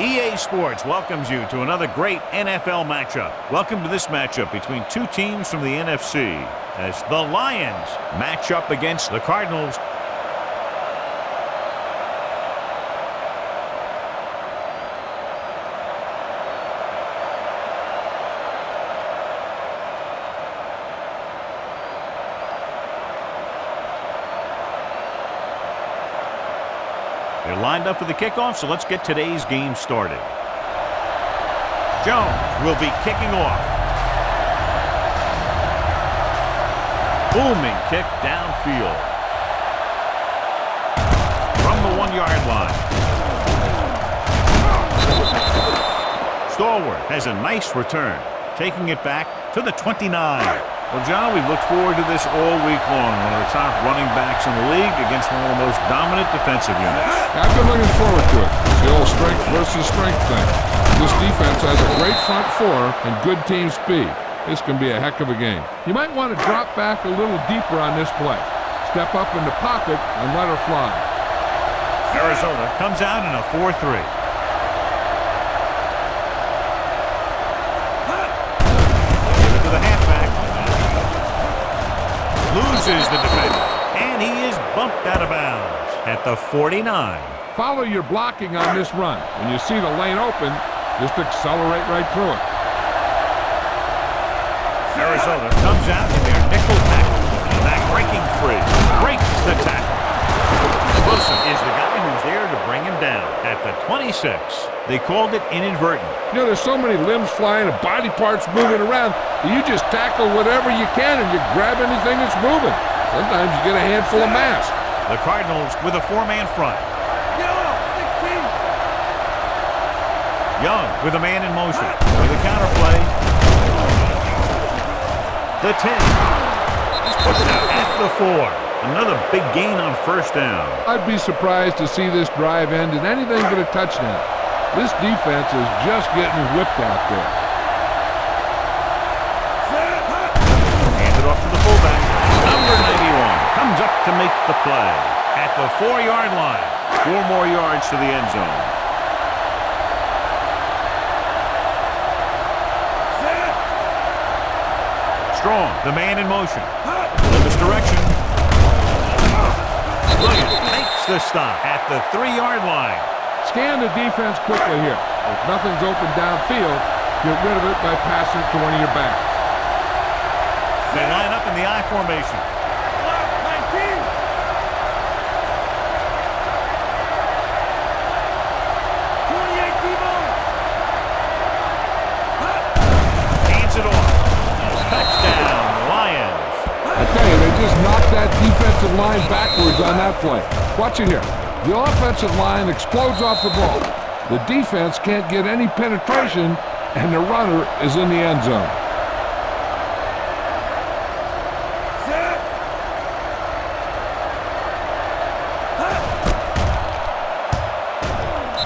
EA Sports welcomes you to another great NFL matchup. Welcome to this matchup between two teams from the NFC as the Lions match up against the Cardinals. They're lined up for the kickoff, so let's get today's game started. Jones will be kicking off. Booming kick downfield. From the 1-yard line. Stallworth has a nice return, taking it back to the 29. Well, John, we've looked forward to this all week long. One of the top running backs in the league against one of the most dominant defensive units. I've been looking forward to it. It's the old strength versus strength thing. This defense has a great front four and good team speed. This can be a heck of a game. You might want to drop back a little deeper on this play. Step up in the pocket and let her fly. Arizona comes out in a 4-3. Loses the defender, and he is bumped out of bounds at the 49. Follow your blocking on this run. When you see the lane open, just accelerate right through it. Arizona comes out in their nickel tackle. Back breaking free. Breaks the tackle. Wilson is the guy who's there to bring him down at the 26. They called it inadvertent. You know, there's so many limbs flying and body parts moving around. You just tackle whatever you can and you grab anything that's moving. Sometimes you get a handful of mass. The Cardinals with a 4-man front. Young with a man in motion. With a counterplay. The 10. Pushed out at the 4. Another big gain on first down. I'd be surprised to see this drive end in anything but a touchdown. This defense is just getting whipped out there. Handed off to the fullback. Number 91 comes up to make the play at the 4-yard line. 4 more yards to the end zone. Strong, the man in motion. In this direction. Williams makes the stop at the 3-yard line. Scan the defense quickly here. If nothing's open downfield, get rid of it by passing it to one of your backs. They line up in the I formation. Hands it off. Touchdown, Lions. I tell you, they just knocked that defensive line backwards on that play. Watch it here. The offensive line explodes off the ball. The defense can't get any penetration, and the runner is in the end zone.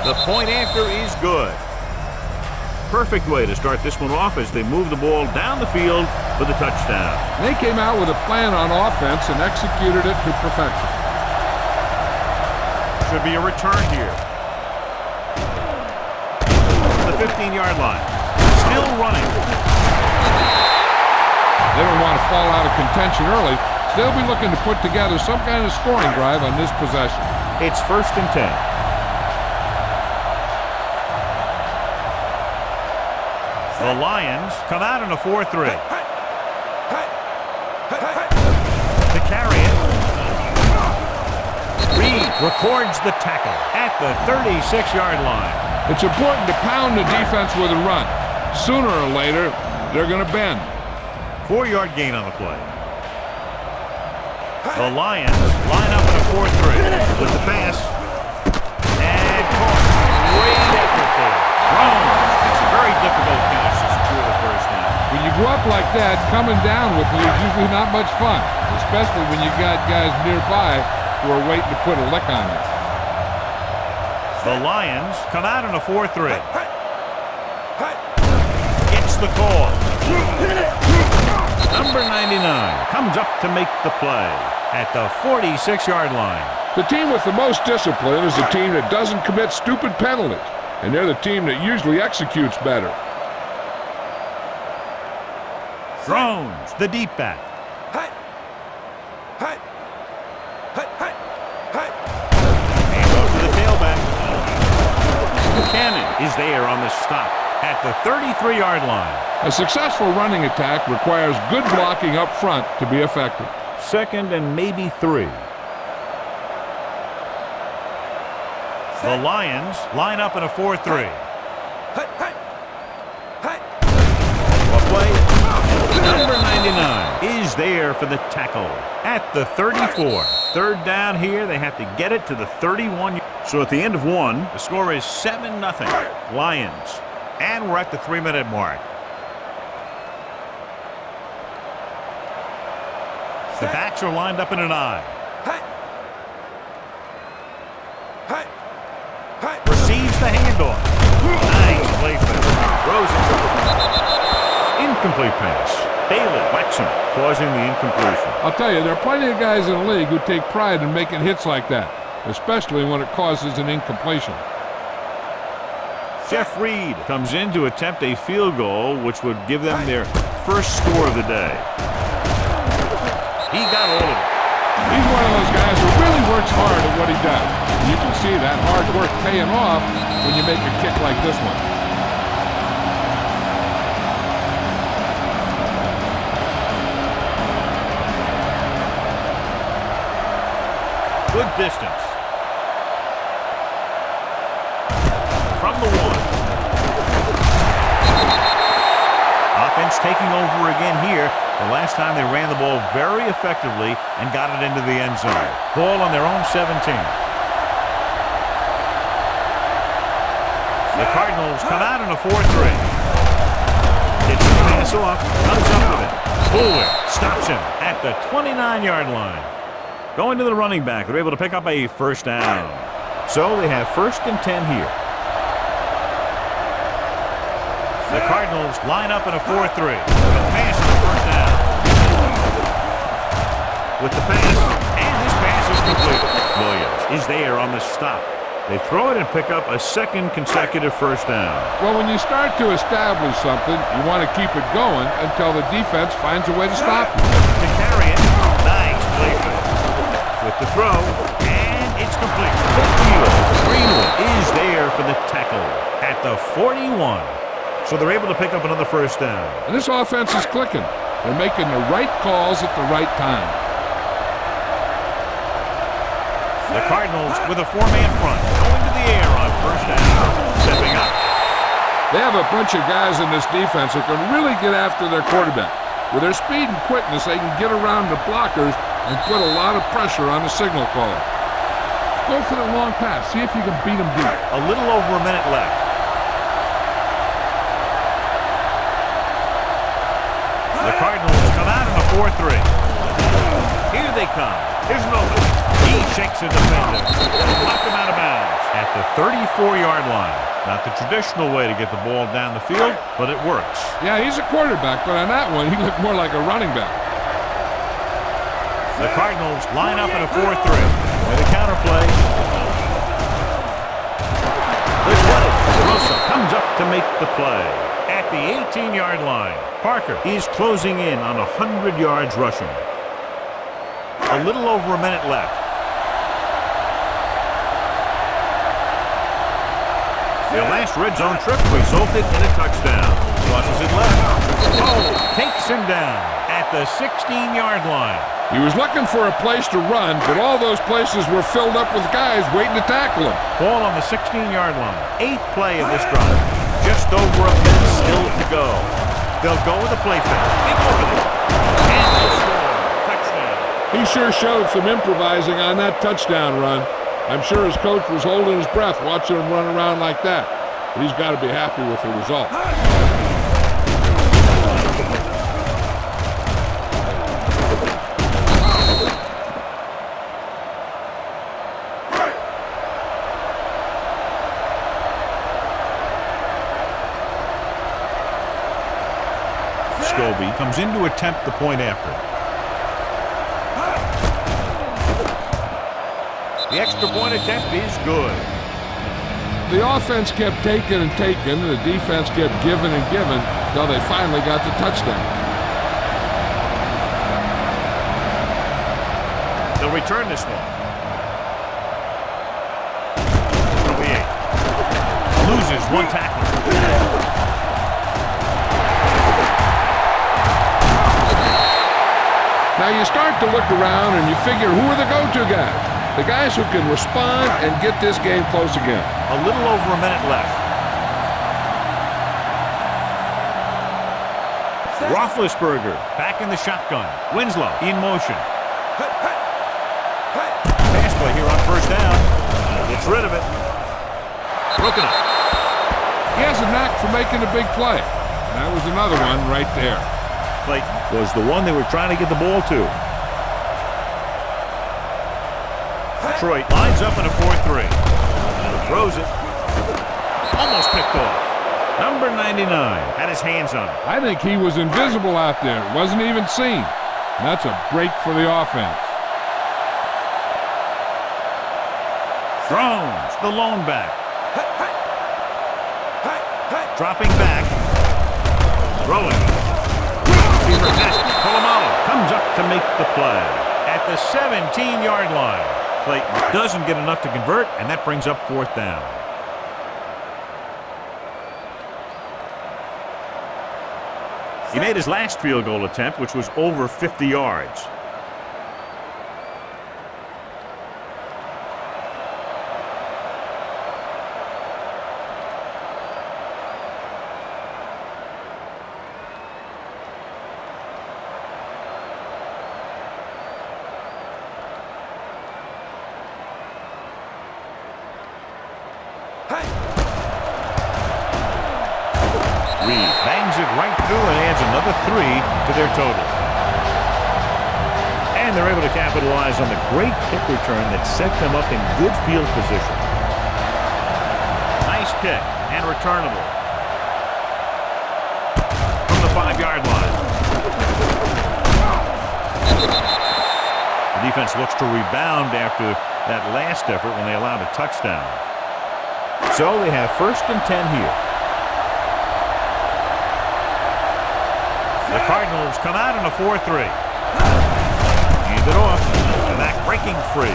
The point after is good. Perfect way to start this one off as they move the ball down the field for the touchdown. They came out with a plan on offense and executed it to perfection. Should be a return here. The 15-yard line. Still running. They don't want to fall out of contention early, so they'll be looking to put together some kind of scoring drive on this possession. It's 1st and 10. The Lions come out in a 4-3. To carry it. Reed records the tackle at the 36-yard line. It's important to pound the defense with a run. Sooner or later, they're going to bend. 4-yard gain on the play. The Lions line up in a 4-3 with the pass. And caught. Great effort there. Wrong. It's a very difficult pass to secure the first down. When you go up like that, coming down with it is usually not much fun, especially when you got guys nearby who are waiting to put a lick on it. The Lions come out in a 4-3. Gets the call. Number 99 comes up to make the play at the 46-yard line. The team with the most discipline is the team that doesn't commit stupid penalties. and they're the team that usually executes better. Drones, the deep back. Hand off to the tailback. Cannon is there on the stop at the 33-yard line. A successful running attack requires good blocking up front to be effective. 2nd and maybe 3. The Lions line up in a 4-3. Play. Number 99 is there for the tackle at the 34. 3rd down here. They have to get it to the 31. So at the end of 1, the score is 7-0 Lions. And we're at the 3-minute mark. The backs are lined up in an I. Receives the handoff. Nice play for Rosen. Incomplete pass. Bailey whacks him, causing the incompletion. I'll tell you, there are plenty of guys in the league who take pride in making hits like that, especially when it causes an incompletion. Jeff Reed comes in to attempt a field goal, which would give them their first score of the day. He got hold of it. He's one of those guys who really works hard at what he does. You can see that hard work paying off when you make a kick like this one. Good distance. From the 1. Offense taking over again here. The last time they ran the ball very effectively and got it into the end zone. Ball on their own 17. The Cardinals come out in a 4-3. It's a pass off, comes up with it. Bullard stops him at the 29-yard line. Going to the running back, they're able to pick up a 1st down. So they have 1st and 10 here. The Cardinals line up in a 4-3. The pass is the 1st down. With the pass, and this pass is complete. Williams is there on the stop. They throw it and pick up a 2nd consecutive 1st down. Well, when you start to establish something, you want to keep it going until the defense finds a way to stop it. To carry it, nice play for it. With the throw, and it's complete. Greenwood is there for the tackle at the 41. So they're able to pick up another 1st down. And this offense is clicking. They're making the right calls at the right time. The Cardinals with a 4-man front going to the air on 1st down. Stepping up. They have a bunch of guys in this defense who can really get after their quarterback. With their speed and quickness, they can get around the blockers and put a lot of pressure on the signal caller. Go for the long pass. See if you can beat them deep. A little over a minute left. The Cardinals come out in a 4-3. Here they come. Here's an opening. He shakes a defender. Knocked him out of bounds at the 34-yard line. Not the traditional way to get the ball down the field, but it works. Yeah, he's a quarterback, but on that one, he looked more like a running back. The Cardinals line up in a 4-3. With a counterplay. This way. Rosa comes up to make the play. At the 18-yard line, Parker is closing in on 100 yards rushing. A little over a minute left. Their last red zone trip resulted in a touchdown. Crosses it left. Oh, takes him down at the 16-yard line. He was looking for a place to run, but all those places were filled up with guys waiting to tackle him. Ball on the 16-yard line. 8th play of this drive. Just over a minute still to go. They'll go with a play fake. Big opening. And they score. Touchdown. He sure showed some improvising on that touchdown run. I'm sure his coach was holding his breath watching him run around like that. But he's got to be happy with the result. Scobie comes in to attempt the point after. The extra point attempt is good. the offense kept taking and taking, and the defense kept giving and giving until they finally got the touchdown. They'll return this one. Loses one tackle. Now you start to look around and you figure, who are the go-to guys? The guys who can respond and get this game close again. A little over a minute left. Roethlisberger back in the shotgun. Winslow in motion. Pass play here on first down. Gets rid of it. Broken up. He has a knack for making a big play. That was another one right there. Play was the one they were trying to get the ball to. Detroit lines up in a 4-3. Throws it. Almost picked off. Number 99 had his hands on it. I think he was invisible out there. Wasn't even seen. And that's a break for the offense. Thrones, the lone back. Dropping back. Throwing. Polamalu comes up to make the play. At the 17-yard line. Clayton doesn't get enough to convert, and that brings up fourth down. He made his last field goal attempt, which was over 50 yards. Reed bangs it right through and adds another 3 to their total. And they're able to capitalize on the great kick return that set them up in good field position. Nice kick and returnable. From the 5-yard line. The defense looks to rebound after that last effort when they allowed a touchdown. So they have 1st and 10 here. The Cardinals come out in a 4-3. Hand it off. And back breaking free.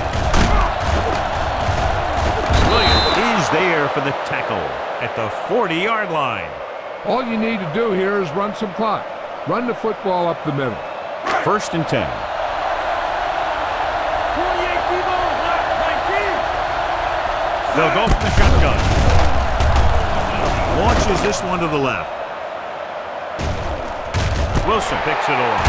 Williams is there for the tackle at the 40-yard line. All you need to do here is run some clock. Run the football up the middle. 1st and 10. They'll go from the shotgun. Launches this one to the left. Wilson picks it off.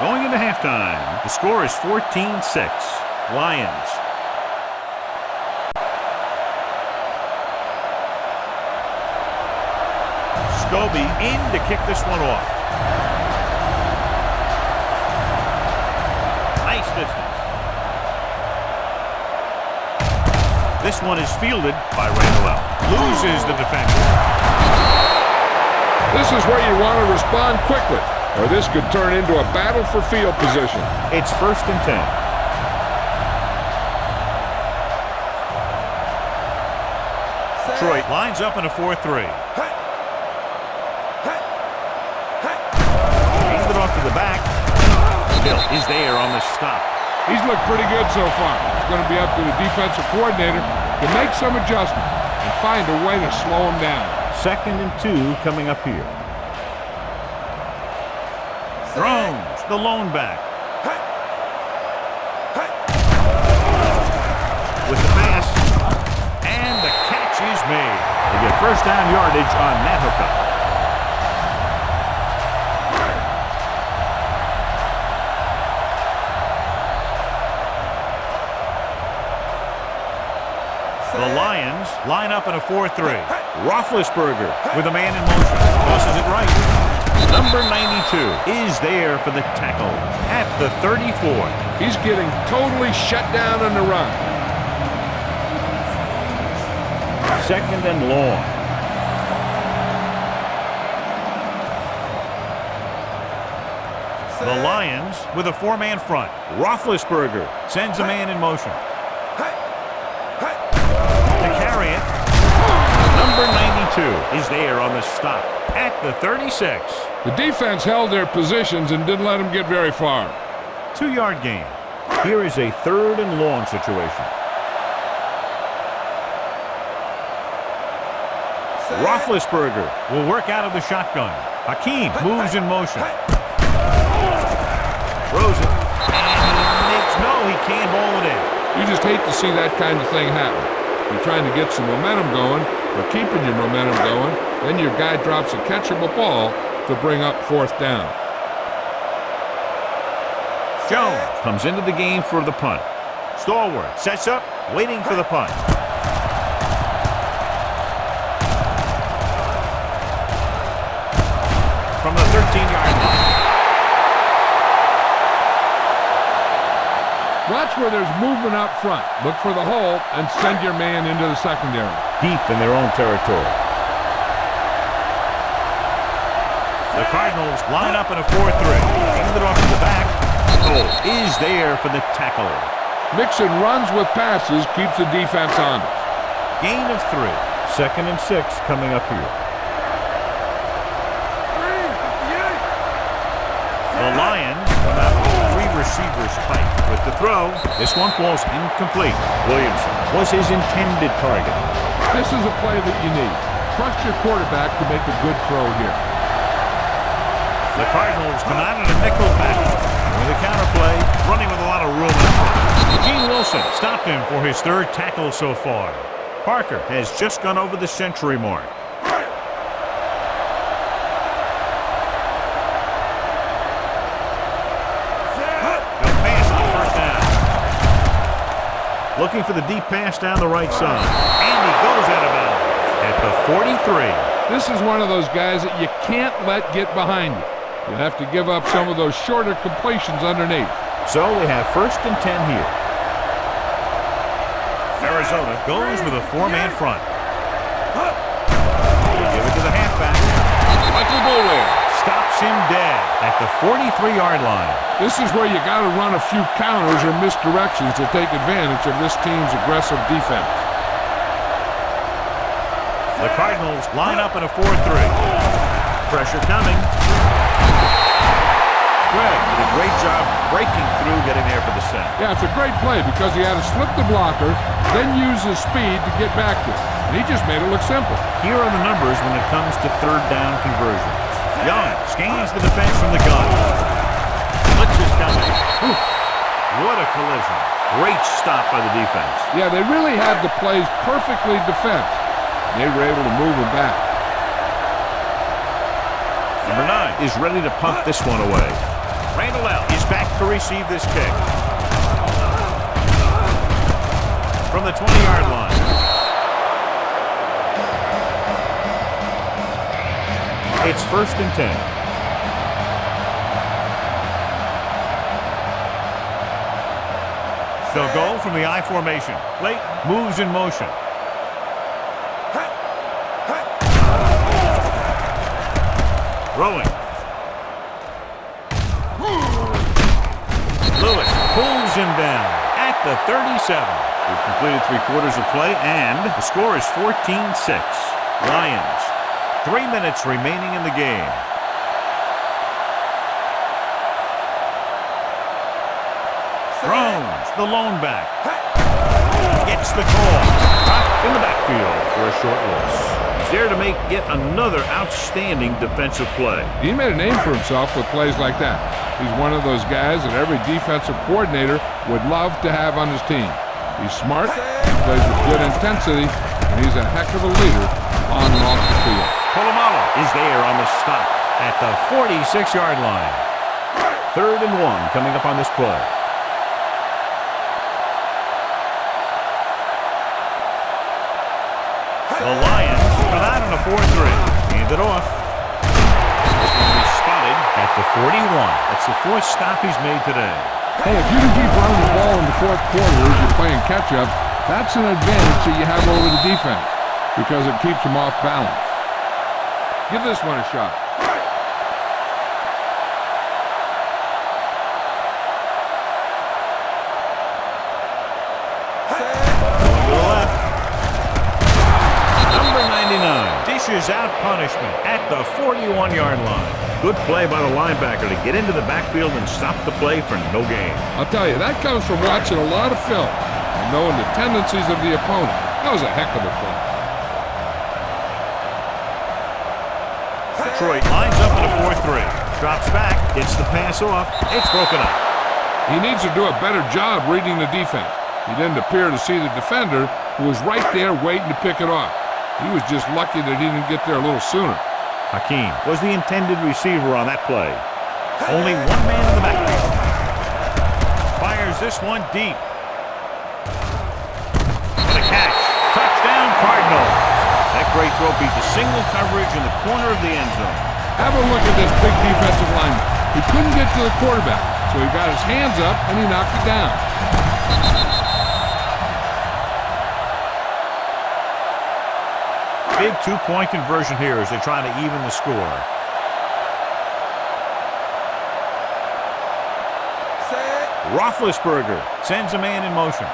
Going into halftime, the score is 14-6. Lions. Scobie in to kick this one off. Nice distance. This one is fielded by Randall. Loses the defender. This is where you want to respond quickly, or this could turn into a battle for field position. It's 1st and 10. Detroit lines up in a 4-3. Hands it off to the back. Still is there on the stop. He's looked pretty good so far. It's going to be up to the defensive coordinator to make some adjustments and find a way to slow him down. 2nd and 2 coming up here. Thrones, the lone back. With the pass. And the catch is made. They get 1st down yardage on that hookup. The Lions line up in a 4-3. Roethlisberger with a man in motion. Tosses it right. Number 92 is there for the tackle at the 34. He's getting totally shut down on the run. 2nd and long. The Lions with a four-man front. Roethlisberger sends a man in motion. To carry it, number 92 is there on the stop at the 36. The defense held their positions and didn't let them get very far. 2-yard gain. Here is a 3rd and long situation. Roethlisberger will work out of the shotgun. Hakeem moves in motion. Throws it. And he can't haul it in. You just hate to see that kind of thing happen. You're trying to get some momentum going, or keeping your momentum going, then your guy drops a catchable ball to bring up 4th down. Jones comes into the game for the punt. Stallworth sets up, waiting for the punt. From the 13-yard line. Watch where there's movement up front. Look for the hole and send your man into the secondary. Deep in their own territory. The Cardinals line up in a 4-3. Hand it off to the back. Is there for the tackle. Mixon runs with passes, keeps the defense honest. Gain of 3. 2nd and 6 coming up here. The Lions come out with 3 receivers tight. With the throw, this one falls incomplete. Williamson was his intended target. This is a play that you need. Trust your quarterback to make a good throw here. The Cardinals come out in a nickel package. With a counterplay, running with a lot of room in front. Gene Wilson stopped him for his 3rd tackle so far. Parker has just gone over the century mark. No pass on 1st down. Looking for the deep pass down the right side. And he goes out of bounds at the 43. This is one of those guys that you can't let get behind you. You have to give up some of those shorter completions underneath. So they have 1st and 10 here. Arizona goes with a 4-man front. Give it to the halfback. Michael Boulware stops him dead at the 43-yard line. This is where you got to run a few counters or misdirections to take advantage of this team's aggressive defense. The Cardinals line up in a 4-3. Pressure coming. Greg did a great job breaking through, getting there for the sack. Yeah, it's a great play because he had to slip the blocker, then use his speed to get back to it. And he just made it look simple. Here are the numbers when it comes to 3rd down conversions. Young scans the defense from the gun. Blitz is coming. What a collision. Great stop by the defense. Yeah, they really had the plays perfectly defensed. They were able to move him back. Number 9 is ready to punt this one away. Randall is back to receive this kick. From the 20-yard line. It's 1st and 10. They'll go from the I formation. Late moves in motion. Throwing. Lewis pulls him down at the 37. We've completed 3 quarters of play, and the score is 14-6. Lions. 3 minutes remaining in the game. Throws the lone back. Gets the call. Dropped in the backfield for a short loss. He's there to make yet another outstanding defensive play. He made a name for himself with plays like that. He's one of those guys that every defensive coordinator would love to have on his team. He's smart, he plays with good intensity, and he's a heck of a leader on and off the field. Polamalu is there on the stop at the 46-yard line. 3rd and 1 coming up on this play. The Lions come out in a 4-3. Hand it off. It's going to be spotted at the 41. That's the 4th stop he's made today. Hey, if you can keep running the ball in the 4th quarter as you're playing catch-up, that's an advantage that you have over the defense because it keeps them off balance. Give this one a shot. dishes out punishment at the 41-yard line. Good play by the linebacker to get into the backfield and stop the play for no gain. I'll tell you, that comes from watching a lot of film and knowing the tendencies of the opponent. That was a heck of a play. Detroit lines up in a 4-3. Drops back, gets the pass off. It's broken up. He needs to do a better job reading the defense. He didn't appear to see the defender, who was right there waiting to pick it off. He was just lucky that he didn't get there a little sooner. Hakeem was the intended receiver on that play. Only one man in the backfield. Fires this one deep. And a catch. Touchdown, Cardinals. That great throw beat the single coverage in the corner of the end zone. Have a look at this big defensive lineman. He couldn't get to the quarterback, so he got his hands up and he knocked it down. Big two-point conversion here as they try to even the score. Roethlisberger sends a man in motion.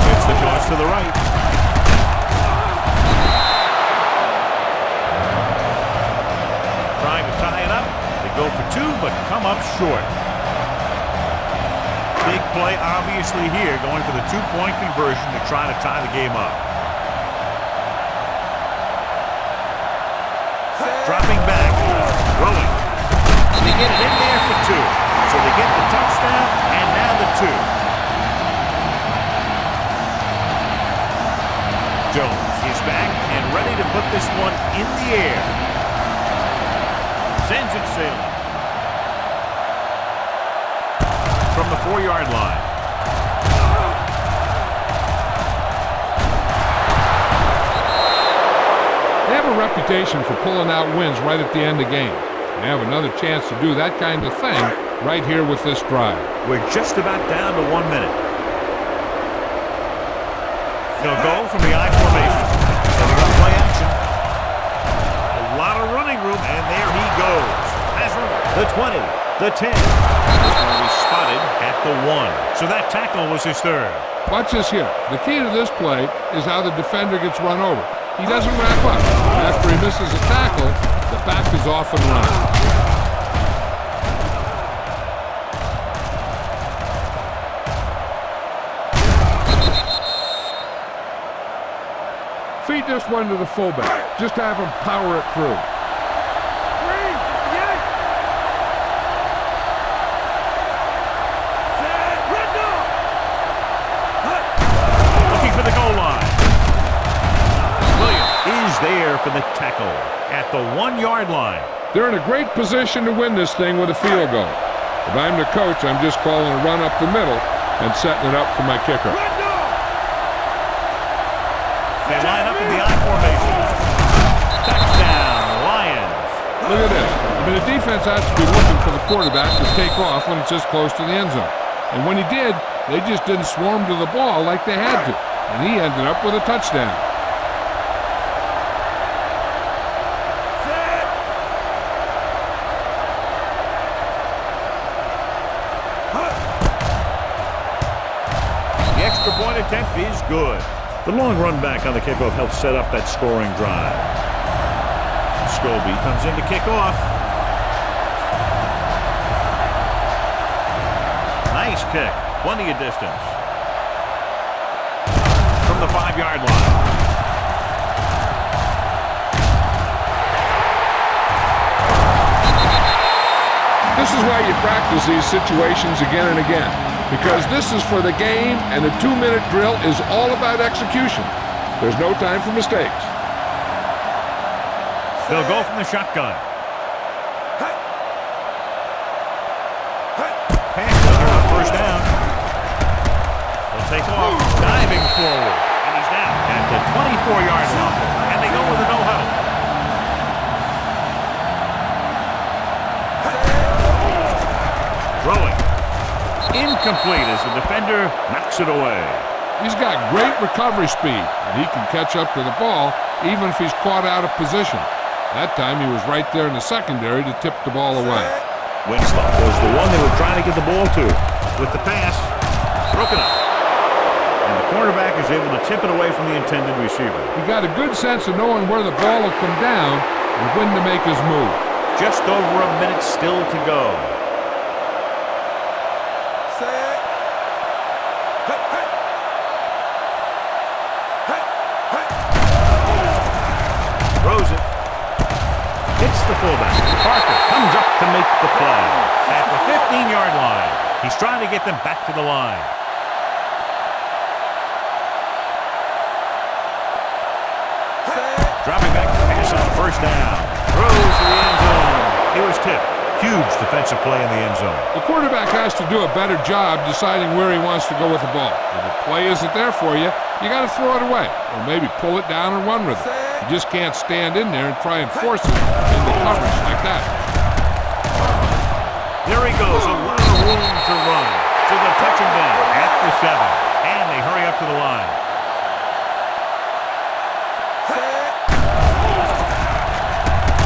Gets the toss to the right. Trying to tie it up. They go for two, but come up short. Big play, obviously, here, going for the two-point conversion to try to tie the game up. Dropping back, throwing. They get it in there for two. So they get the touchdown, and now the two. Jones is back and ready to put this one in the air. Sends it sailing. From the 4-yard line. They have a reputation for pulling out wins right at the end of games. They have another chance to do that kind of thing right here with this drive. We're just about down to 1 minute. He'll go from the I formation. Setting up play action. A lot of running room, and there he goes. Has room. The 20, the 10. This one was spotted at the 1. So that tackle was his third. Watch this here. The key to this play is how the defender gets run over. He doesn't wrap up. After he misses a tackle, the back is off and running. Feed this one to the fullback. Just have him power it through. Looking for the goal line. Is there for the tackle at the 1-yard line. They're in a great position to win this thing with a field goal. If I'm the coach, I'm just calling a run up the middle and setting it up for my kicker. They line up in the I formation. Touchdown, Lions. Look at this. I mean, the defense has to be looking for the quarterback to take off when it's this close to the end zone. And when he did, they just didn't swarm to the ball like they had to. And he ended up with a touchdown. Point attempt is good. The long run back on the kickoff helps set up that scoring drive. Scobie comes in to kick off. Nice kick. Plenty of distance. From the 5-yard line. This is why you practice these situations again and again. Because this is for the game, and a 2-minute drill is all about execution. There's no time for mistakes. They'll go from the shotgun. Pass on first down. They'll take off, diving forward. And he's down at the 24-yard line. And they go with a no-huddle. Throwing. Incomplete as the defender knocks it away. He's got great recovery speed, and he can catch up to the ball even if he's caught out of position. That time he was right there in the secondary to tip the ball away. Winslow was the one they were trying to get the ball to. With the pass, broken up. and the cornerback is able to tip it away from the intended receiver. He got a good sense of knowing where the ball will come down and when to make his move. Just over a minute still to go. Throws it. Hits the fullback. Parker comes up to make the play. At the 15-yard line. He's trying to get them back to the line. Dropping back to pass on first down. Throws to the end zone. He was tipped. Huge defensive play in the end zone. The quarterback has to do a better job deciding where he wants to go with the ball. If the play isn't there for you, you got to throw it away. Or maybe pull it down and run with it. You just can't stand in there and try and force it into coverage like that. There he goes. A lot of room to run. So they'll touch him down at the 7. And they hurry up to the line.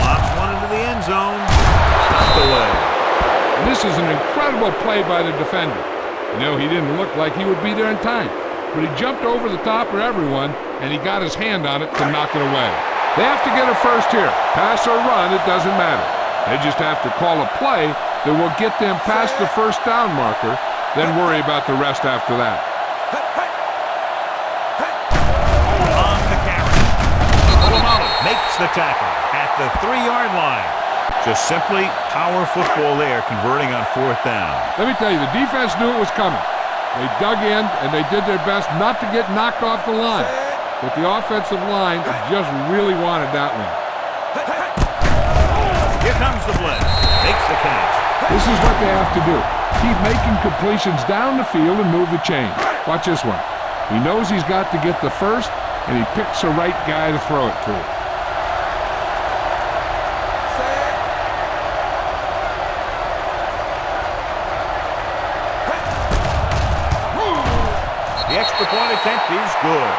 Lobs one into the end zone. Knocked away. This is an incredible play by the defender. You know, he didn't look like he would be there in time. But he jumped over the top of everyone, and he got his hand on it to knock it away. They have to get a first here. Pass or run, it doesn't matter. They just have to call a play that will get them past the first down marker, then worry about the rest after that. On the carry. Makes the tackle at the 3-yard line. Just simply power football there, converting on 4th down. Let me tell you, the defense knew it was coming. They dug in, and they did their best not to get knocked off the line. But the offensive line just really wanted that one. Here comes the blitz. Makes the catch. This is what they have to do. Keep making completions down the field and move the chain. Watch this one. He knows he's got to get the first, and he picks the right guy to throw it to. The extra point attempt is good.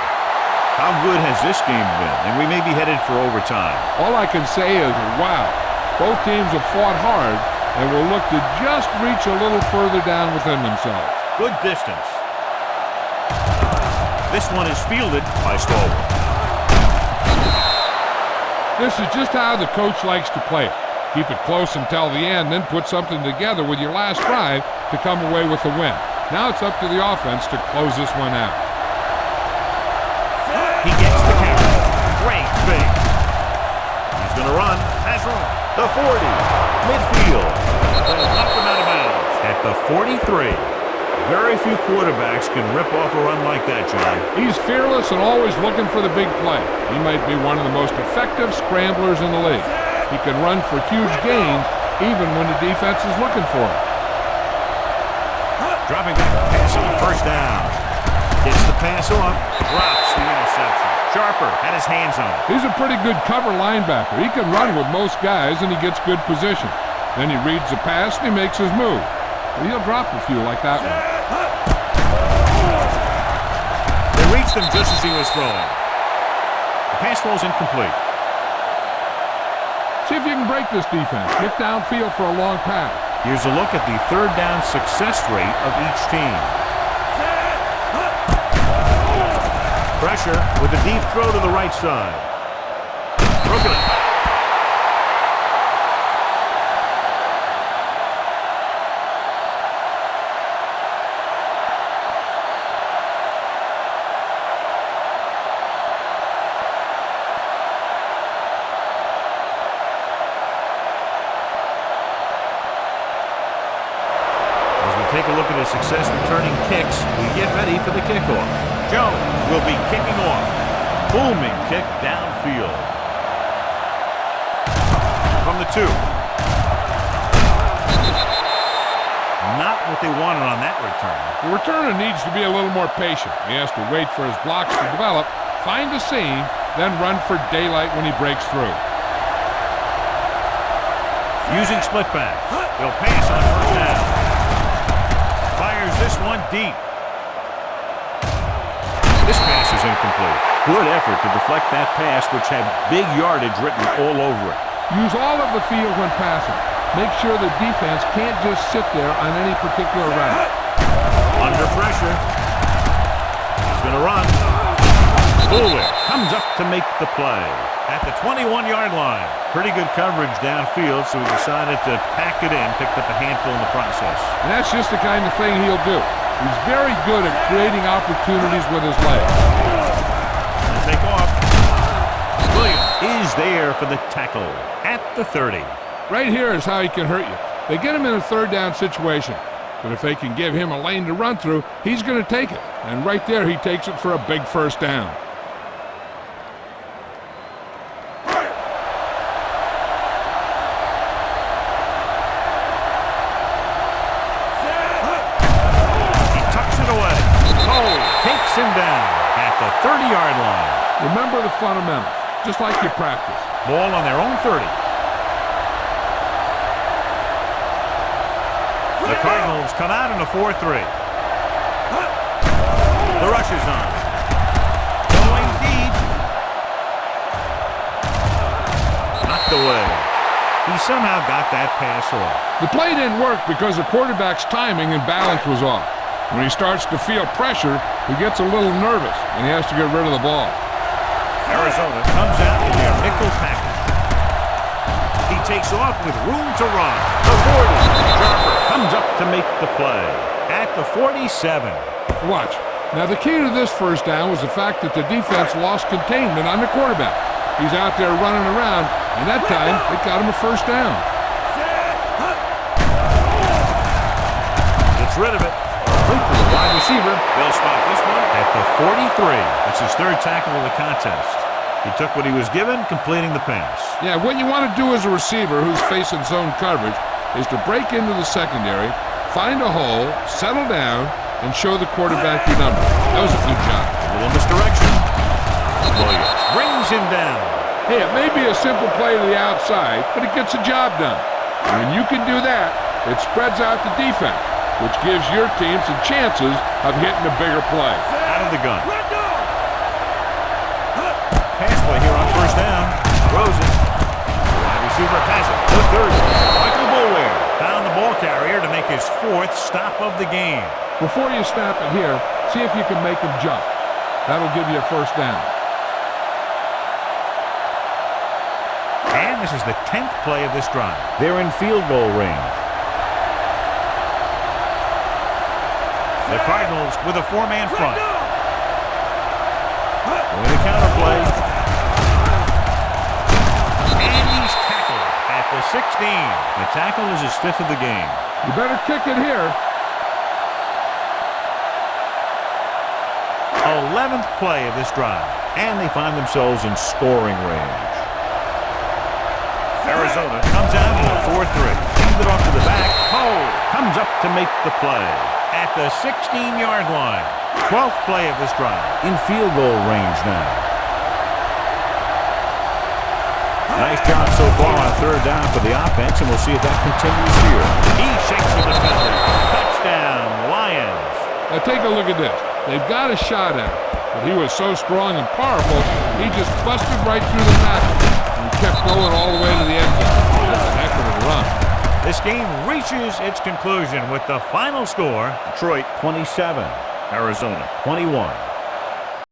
How good has this game been? And we may be headed for overtime. All I can say is, wow. Both teams have fought hard and will look to just reach a little further down within themselves. Good distance. This one is fielded by Stallworth. This is just how the coach likes to play it. Keep it close until the end, then put something together with your last drive to come away with the win. Now it's up to the offense to close this one out. He gets the carry. Great fake. He's going to run. Has room. The 40. Midfield. They'll knock him out of bounds at the 43. Very few quarterbacks can rip off a run like that, John. He's fearless and always looking for the big play. He might be one of the most effective scramblers in the league. He can run for huge gains even when the defense is looking for him. Dropping back to pass on first down. Gets the pass off. Drops the interception. Sharper had his hands on it. He's a pretty good cover linebacker. He can run with most guys, and he gets good position. Then he reads the pass, and he makes his move. But he'll drop a few like that one. They reached him just as he was throwing. The pass ball's incomplete. See if you can break this defense. Get downfield for a long pass. Here's a look at the 3rd down success rate of each team. Pressure with a deep throw to the right side. Broken up. Take a look at his success returning kicks. We get ready for the kickoff. Jones will be kicking off. Booming kick downfield. From the 2. Not what they wanted on that return. The returner needs to be a little more patient. He has to wait for his blocks to develop, find a seam, then run for daylight when he breaks through. Using split backs. They'll pass on first down. Fires this one deep. This pass is incomplete. Good effort to deflect that pass, which had big yardage written all over it. Use all of the field when passing. Make sure the defense can't just sit there on any particular route. Under pressure. He's He's going to run. Bullwick comes up to make the play at the 21-yard line. Pretty good coverage downfield, so he decided to pack it in, picked up a handful in the process. And that's just the kind of thing he'll do. He's very good at creating opportunities with his legs. Take off. Williams is there for the tackle at the 30. Right here is how he can hurt you. They get him in a third down situation, but if they can give him a lane to run through, he's going to take it. And right there, he takes it for a big first down. Takes him down at the 30-yard line. Remember the fundamentals, just like you practice. Ball on their own 30. The Cardinals come out in a 4-3. The rush is on. Going deep. Knocked away. He somehow got that pass off. The play didn't work because the quarterback's timing and balance was off. When he starts to feel pressure, he gets a little nervous, and he has to get rid of the ball. Arizona comes out in their nickel package. He takes off with room to run. The 40. Sharper comes up to make the play at the 47. Watch. Now, the key to this first down was the fact that the defense lost containment on the quarterback. He's out there running around, and that time, it got him a first down. Gets rid of it. To the wide receiver. They'll spot this one at the 43. It's his third tackle of the contest. He took what he was given, completing the pass. Yeah, what you want to do as a receiver who's facing zone coverage is to break into the secondary, find a hole, settle down, and show the quarterback your number. That was a good job. A little misdirection. Williams brings him down. Hey, it may be a simple play to the outside, but it gets the job done. And when you can do that, it spreads out the defense, which gives your team some chances of hitting a bigger play. Out of the gun. Pass play here on first down. Throws it. Wide receiver pass it to third. Michael Bullwick found the ball carrier to make his fourth stop of the game. Before you snap it here, see if you can make him jump. That'll give you a first down. And this is the 10th play of this drive. They're in field goal range. The Cardinals with a four-man front. With a counter play. And he's tackled at the 16. The tackle is his fifth of the game. You better kick it here. 11th play of this drive. And they find themselves in scoring range. Arizona comes out in a 4-3. Hands it off to the back. Cole comes up to make the play at the 16-yard line. 12th play of this drive. In field goal range now. Nice job so far on third down for the offense, and we'll see if that continues here. He shakes the defender. Touchdown, Lions. Now take a look at this. They've got a shot at him, but he was so strong and powerful, he just busted right through the tackle and kept going all the way to the end zone. That's a heck of a run. This game reaches its conclusion with the final score, Detroit 27, Arizona 21.